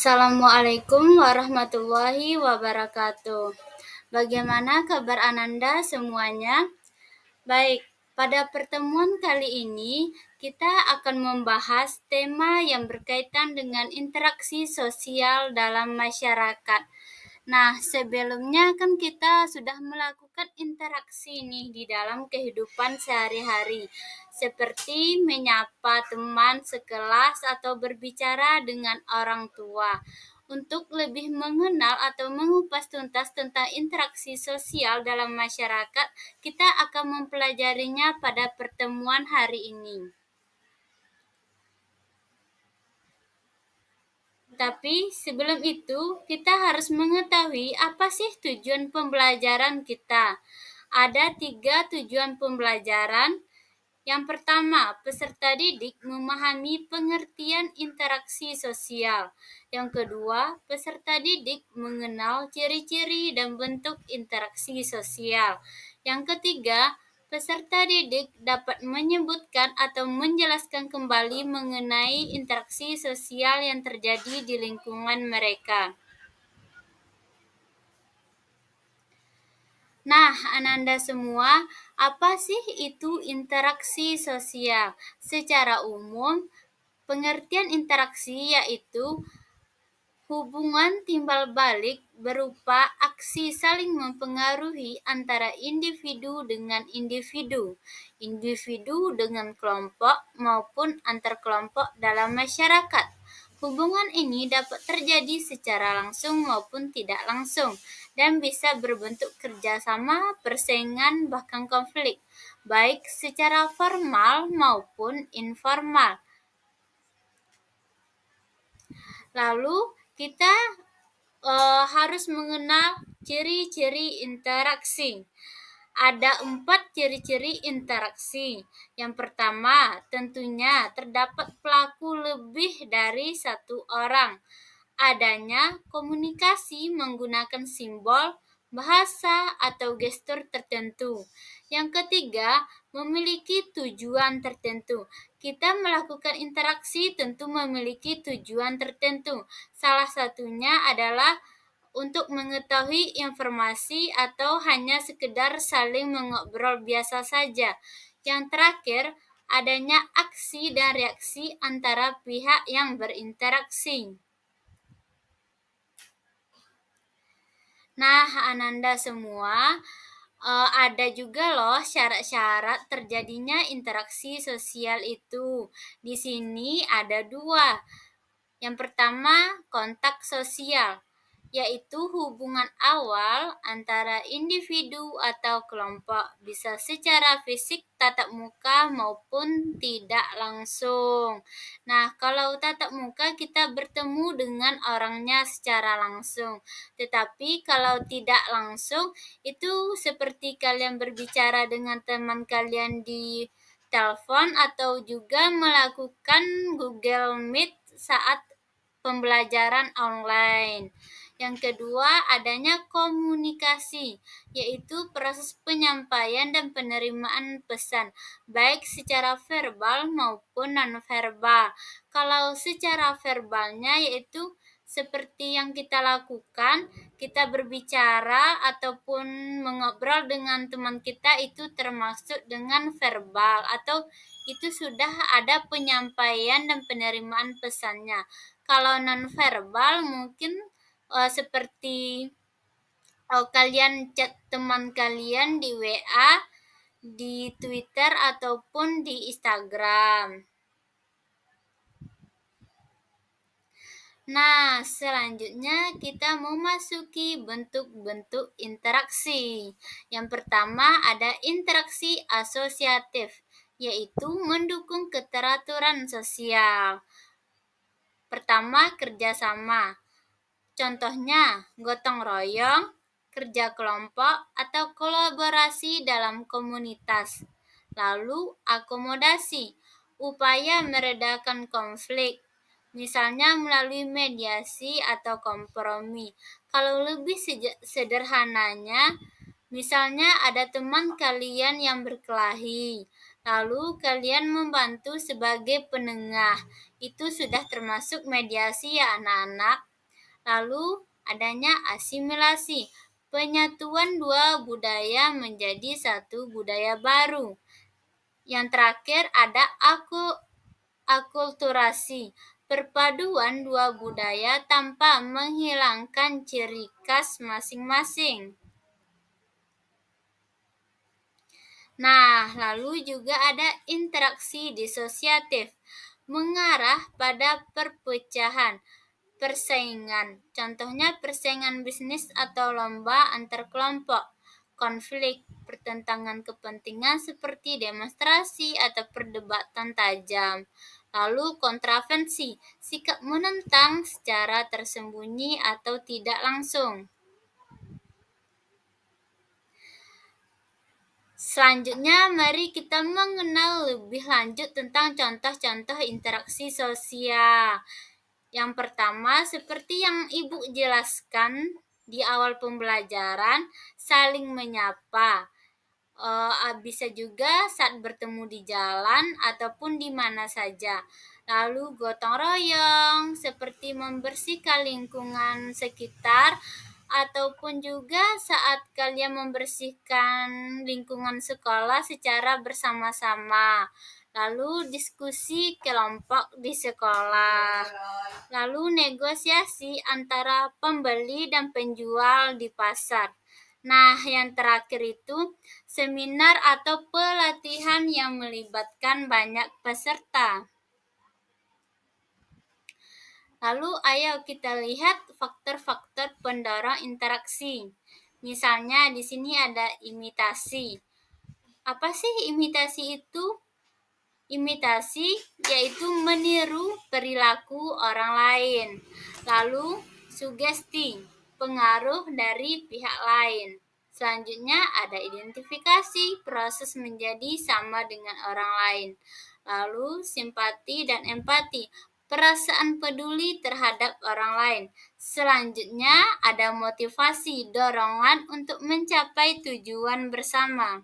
Assalamualaikum warahmatullahi wabarakatuh. Bagaimana kabar Ananda semuanya? Baik, pada pertemuan kali ini kita akan membahas tema yang berkaitan dengan interaksi sosial dalam masyarakat. Nah, sebelumnya kan kita sudah melakukan interaksi nih di dalam kehidupan sehari-hari, seperti menyapa teman sekelas atau berbicara dengan orang tua. Untuk lebih mengenal atau mengupas tuntas tentang interaksi sosial dalam masyarakat, kita akan mempelajarinya pada pertemuan hari ini. Tapi sebelum itu, kita harus mengetahui apa sih tujuan pembelajaran kita. Ada 3 tujuan pembelajaran. Yang pertama, peserta didik memahami pengertian interaksi sosial. Yang kedua, peserta didik mengenal ciri-ciri dan bentuk interaksi sosial. Yang ketiga, peserta didik dapat menyebutkan atau menjelaskan kembali mengenai interaksi sosial yang terjadi di lingkungan mereka. Nah, Ananda semua, apa sih itu interaksi sosial? Secara umum, pengertian interaksi yaitu hubungan timbal balik berupa aksi saling mempengaruhi antara individu dengan individu, individu dengan kelompok maupun antar kelompok dalam masyarakat. Hubungan ini dapat terjadi secara langsung maupun tidak langsung dan bisa berbentuk kerjasama, persaingan, bahkan konflik, baik secara formal maupun informal. Lalu kita harus mengenal ciri-ciri interaksi. Ada 4 ciri-ciri interaksi. Yang pertama, tentunya terdapat pelaku lebih dari 1 orang. Adanya komunikasi menggunakan simbol, bahasa, atau gestur tertentu. Yang ketiga, memiliki tujuan tertentu. Kita melakukan interaksi tentu memiliki tujuan tertentu. Salah satunya adalah untuk mengetahui informasi atau hanya sekedar saling mengobrol biasa saja. Yang terakhir, adanya aksi dan reaksi antara pihak yang berinteraksi. Nah, Ananda semua, ada juga loh syarat-syarat terjadinya interaksi sosial itu. Di sini ada 2. Yang pertama, kontak sosial, yaitu hubungan awal antara individu atau kelompok, bisa secara fisik tatap muka maupun tidak langsung. Nah, kalau tatap muka kita bertemu dengan orangnya secara langsung, tetapi kalau tidak langsung itu seperti kalian berbicara dengan teman kalian di telepon atau juga melakukan Google Meet saat pembelajaran online. Yang kedua, adanya komunikasi, yaitu proses penyampaian dan penerimaan pesan, baik secara verbal maupun non-verbal. Kalau secara verbalnya yaitu seperti yang kita lakukan, kita berbicara ataupun mengobrol dengan teman kita itu termasuk dengan verbal atau itu sudah ada penyampaian dan penerimaan pesannya. Kalau non-verbal mungkin seperti kalian chat teman kalian di WA, di Twitter ataupun di Instagram. Nah, selanjutnya kita memasuki bentuk-bentuk interaksi. Yang pertama ada interaksi asosiatif, yaitu mendukung keteraturan sosial. Pertama, kerjasama. Contohnya, gotong royong, kerja kelompok, atau kolaborasi dalam komunitas. Lalu, akomodasi, upaya meredakan konflik, misalnya melalui mediasi atau kompromi. Kalau lebih sederhananya, misalnya ada teman kalian yang berkelahi, lalu kalian membantu sebagai penengah. Itu sudah termasuk mediasi ya anak-anak. Lalu adanya asimilasi, penyatuan dua budaya menjadi satu budaya baru. Yang terakhir ada akulturasi, perpaduan dua budaya tanpa menghilangkan ciri khas masing-masing. Nah, lalu juga ada interaksi disosiatif, mengarah pada perpecahan, persaingan. Contohnya persaingan bisnis atau lomba antar kelompok, konflik, pertentangan kepentingan seperti demonstrasi atau perdebatan tajam. Lalu kontravensi, sikap menentang secara tersembunyi atau tidak langsung. Selanjutnya, mari kita mengenal lebih lanjut tentang contoh-contoh interaksi sosial. Yang pertama, seperti yang Ibu jelaskan di awal pembelajaran, saling menyapa. Bisa juga saat bertemu di jalan ataupun di mana saja. Lalu gotong royong, seperti membersihkan lingkungan sekitar, ataupun juga saat kalian membersihkan lingkungan sekolah secara bersama-sama. Lalu diskusi kelompok di sekolah. Lalu negosiasi antara pembeli dan penjual di pasar. Nah, yang terakhir itu seminar atau pelatihan yang melibatkan banyak peserta. Lalu ayo kita lihat faktor-faktor pendorong interaksi. Misalnya di sini ada imitasi. Apa sih imitasi itu? Imitasi yaitu meniru perilaku orang lain. Lalu sugesti, pengaruh dari pihak lain. Selanjutnya ada identifikasi, proses menjadi sama dengan orang lain. Lalu simpati dan empati, perasaan peduli terhadap orang lain. Selanjutnya ada motivasi, dorongan untuk mencapai tujuan bersama.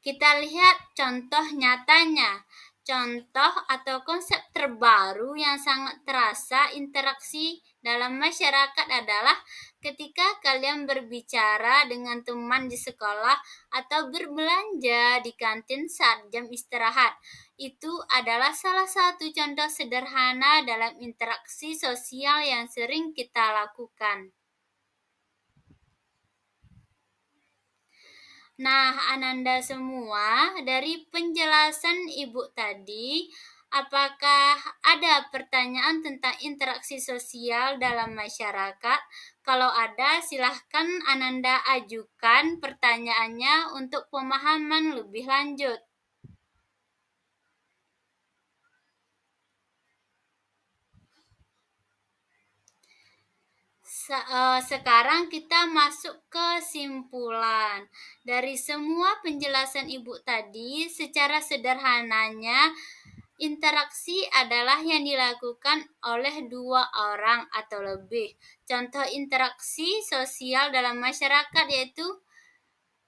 Kita lihat contoh nyatanya. Contoh atau konsep terbaru yang sangat terasa interaksi dalam masyarakat adalah ketika kalian berbicara dengan teman di sekolah atau berbelanja di kantin saat jam istirahat. Itu adalah salah satu contoh sederhana dalam interaksi sosial yang sering kita lakukan. Nah, Ananda semua, dari penjelasan Ibu tadi, apakah ada pertanyaan tentang interaksi sosial dalam masyarakat? Kalau ada, silahkan Ananda ajukan pertanyaannya untuk pemahaman lebih lanjut. Sekarang kita masuk ke kesimpulan. Dari semua penjelasan Ibu tadi, secara sederhananya, interaksi adalah yang dilakukan oleh dua orang atau lebih. Contoh interaksi sosial dalam masyarakat yaitu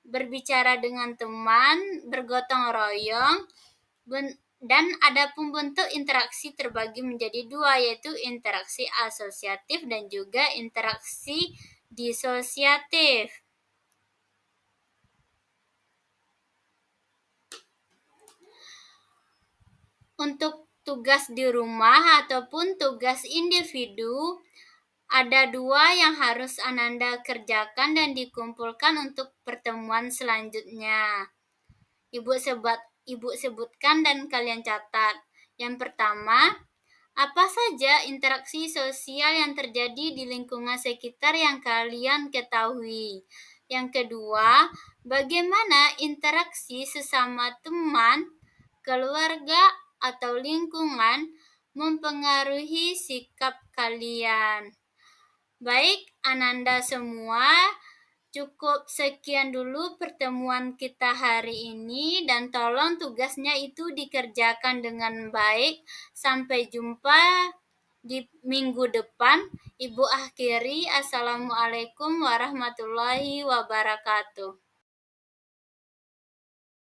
berbicara dengan teman, bergotong royong, dan ada pun bentuk interaksi terbagi menjadi dua, yaitu interaksi asosiatif dan juga interaksi disosiatif. Untuk tugas di rumah ataupun tugas individu, ada dua yang harus Ananda kerjakan dan dikumpulkan untuk pertemuan selanjutnya. Ibu sebutkan dan kalian catat. Yang pertama, apa saja interaksi sosial yang terjadi di lingkungan sekitar yang kalian ketahui? Yang kedua, bagaimana interaksi sesama teman, keluarga, atau lingkungan mempengaruhi sikap kalian? Baik, Ananda semua, cukup sekian dulu pertemuan kita hari ini dan tolong tugasnya itu dikerjakan dengan baik. Sampai jumpa di minggu depan. Ibu akhiri, Assalamualaikum warahmatullahi wabarakatuh.